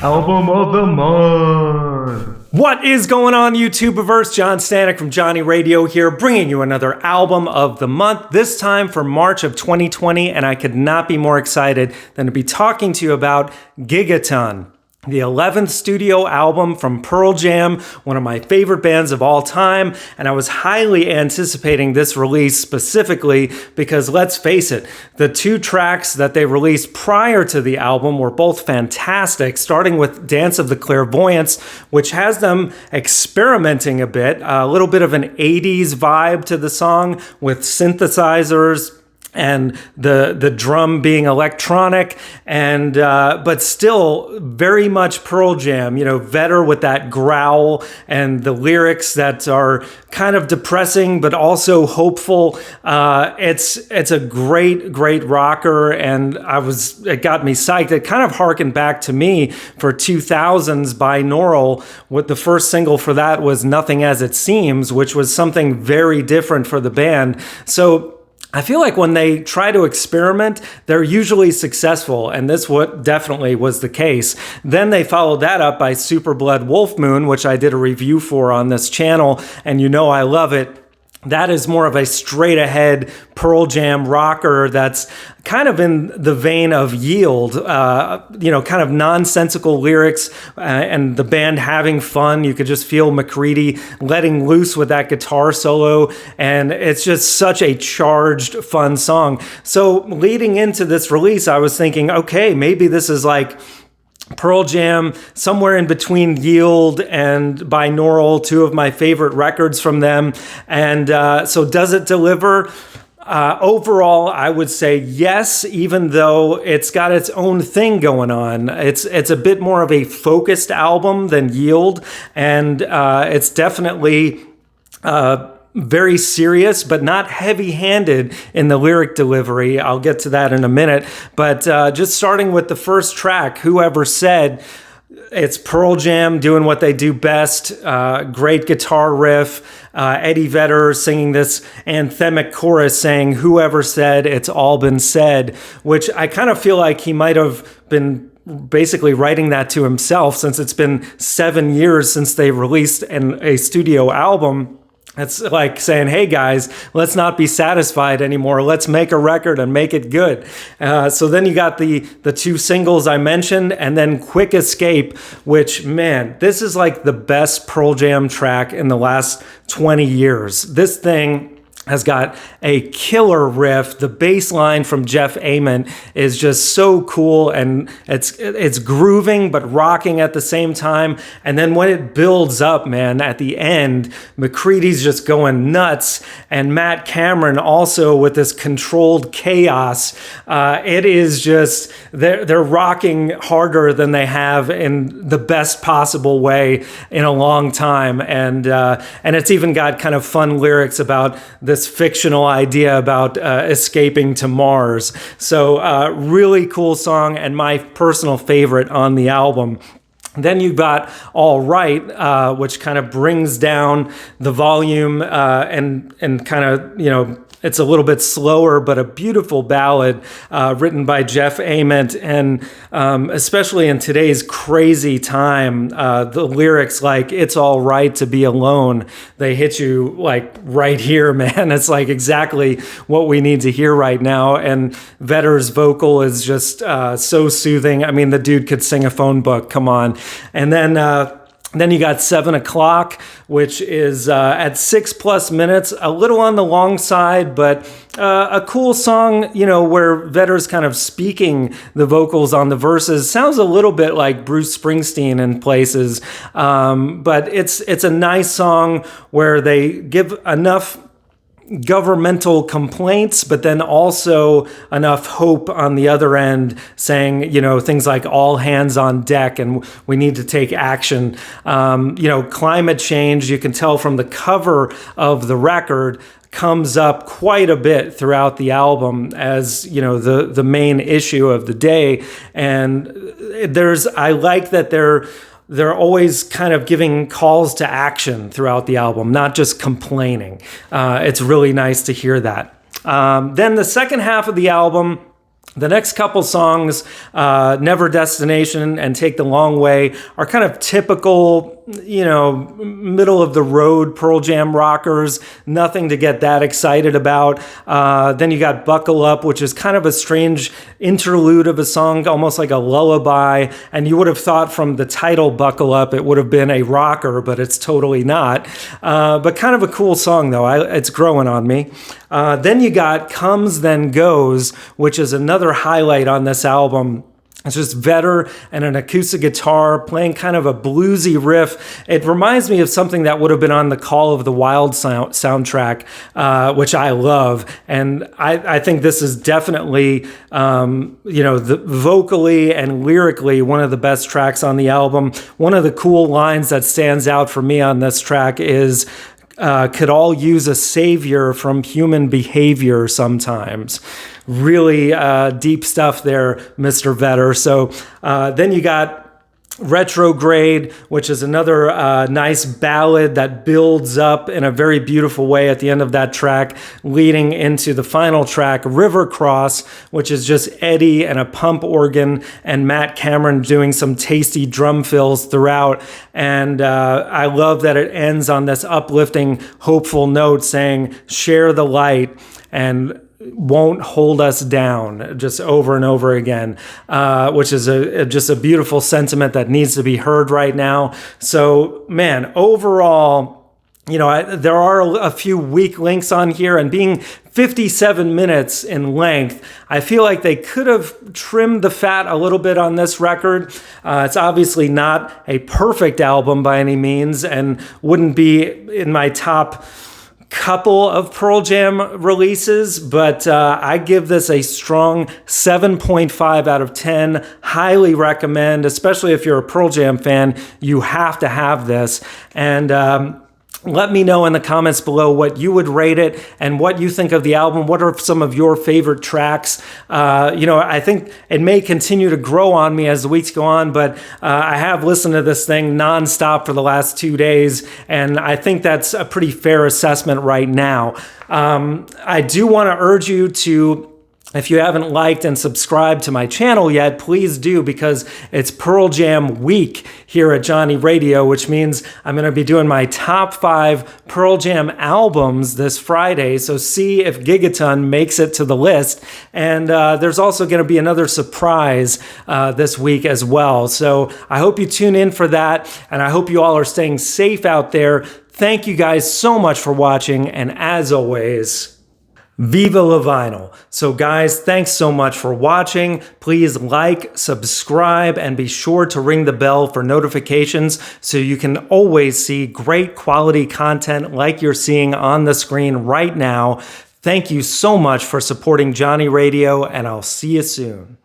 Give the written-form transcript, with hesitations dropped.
Album of the Month. What is going on, YouTubeverse? John Stanek from Johnny Radio here, bringing you another Album of the Month, this time for March of 2020, and I could not be more excited than to be talking to you about Gigaton, the 11th studio album from Pearl Jam, one of my favorite bands of all time, and I was highly anticipating this release specifically because, let's face it, the two tracks that they released prior to the album were both fantastic, starting with Dance of the Clairvoyants, which has them experimenting a little bit of an 80s vibe to the song with synthesizers, and the drum being electronic, and but still very much Pearl Jam, Vedder with that growl and the lyrics that are kind of depressing but also hopeful. It's a great rocker, and it got me psyched. It kind of harkened back to me for 2000s binaural. What the first single for that was Nothing As It Seems, which was something very different for the band. So I feel like when they try to experiment, they're usually successful, and this definitely was the case. Then they followed that up by Superblood Wolfmoon, which I did a review for on this channel, and I love it. That is more of a straight-ahead Pearl Jam rocker that's kind of in the vein of Yield, kind of nonsensical lyrics and the band having fun. You could just feel McCready letting loose with that guitar solo, and it's just such a charged, fun song. So leading into this release, I was thinking, okay, maybe this is like Pearl Jam, somewhere in between Yield and Binaural, two of my favorite records from them. And so does it deliver? Overall, I would say yes, even though it's got its own thing going on. It's a bit more of a focused album than Yield, and it's definitely very serious, but not heavy-handed in the lyric delivery. I'll get to that in a minute. But just starting with the first track, Whoever Said, it's Pearl Jam doing what they do best. Great guitar riff. Eddie Vedder singing this anthemic chorus saying, "Whoever said it's all been said," which I kind of feel like he might have been basically writing that to himself, since it's been 7 years since they released a studio album. It's like saying, hey guys, let's not be satisfied anymore. Let's make a record and make it good. So then you got the two singles I mentioned, and then Quick Escape, which, man, this is like the best Pearl Jam track in the last 20 years. This thing has got a killer riff. The bass line from Jeff Ament is just so cool, and it's grooving but rocking at the same time. And then when it builds up, man, at the end, McCready's just going nuts, and Matt Cameron also with this controlled chaos. It is just, they're rocking harder than they have in the best possible way in a long time. And it's even got kind of fun lyrics about this fictional idea about escaping to Mars. So really cool song, and my personal favorite on the album. Then you got All Right, which kind of brings down the volume and kind of, it's a little bit slower, but a beautiful ballad written by Jeff Ament. And especially in today's crazy time, the lyrics like, "It's all right to be alone," they hit you like right here, man. It's like exactly what we need to hear right now. And Vedder's vocal is just so soothing. I mean, the dude could sing a phone book. Come on. And then you got 7 O'Clock, which is at 6+ minutes, a little on the long side, but a cool song, where Vedder's kind of speaking the vocals on the verses. Sounds a little bit like Bruce Springsteen in places, but it's a nice song where they give enough governmental complaints, but then also enough hope on the other end, saying, things like all hands on deck and we need to take action. Climate change, you can tell from the cover of the record, comes up quite a bit throughout the album as, the main issue of the day. And I like that they're always kind of giving calls to action throughout the album, not just complaining. It's really nice to hear that. Then the second half of the album, The next couple songs, Never Destination and Take the Long Way, are kind of typical, middle of the road Pearl Jam rockers, nothing to get that excited about. Then you got Buckle Up, which is kind of a strange interlude of a song, almost like a lullaby. And you would have thought from the title Buckle Up, it would have been a rocker, but it's totally not. But kind of a cool song, though. It's growing on me. Then you got Comes Then Goes, which is another highlight on this album. It's just Vedder and an acoustic guitar playing kind of a bluesy riff. It reminds me of something that would have been on the Call of the Wild soundtrack, which I love. And I think this is definitely, vocally and lyrically one of the best tracks on the album. One of the cool lines that stands out for me on this track is, could all use a savior from human behavior sometimes. Really deep stuff there, Mr. Vedder. So then you got Retrograde, which is another nice ballad that builds up in a very beautiful way at the end of that track, leading into the final track, River Cross, which is just Eddie and a pump organ and Matt Cameron doing some tasty drum fills throughout. And I love that it ends on this uplifting, hopeful note saying, share the light and won't hold us down, just over and over again, which is just a beautiful sentiment that needs to be heard right now. So, man, overall, there are a few weak links on here, and being 57 minutes in length, I feel like they could have trimmed the fat a little bit on this record. It's obviously not a perfect album by any means, and wouldn't be in my top couple of Pearl Jam releases, but I give this a strong 7.5 out of 10. Highly recommend, especially if you're a Pearl Jam fan. You have to have this. And let me know in the comments below what you would rate it and what you think of the album. What are some of your favorite tracks? I think it may continue to grow on me as the weeks go on, but I have listened to this thing nonstop for the last 2 days, and I think that's a pretty fair assessment right now. I do want to urge you to, if you haven't liked and subscribed to my channel yet, please do, because it's Pearl Jam week here at Johnny Radio, which means I'm going to be doing my top 5 Pearl Jam albums this Friday. So see if Gigaton makes it to the list. And there's also going to be another surprise this week as well. So I hope you tune in for that. And I hope you all are staying safe out there. Thank you guys so much for watching. And as always, Viva la vinyl. So guys, thanks so much for watching. Please like, subscribe, and be sure to ring the bell for notifications so you can always see great quality content like you're seeing on the screen right now. Thank you so much for supporting Johnny Radio, and I'll see you soon.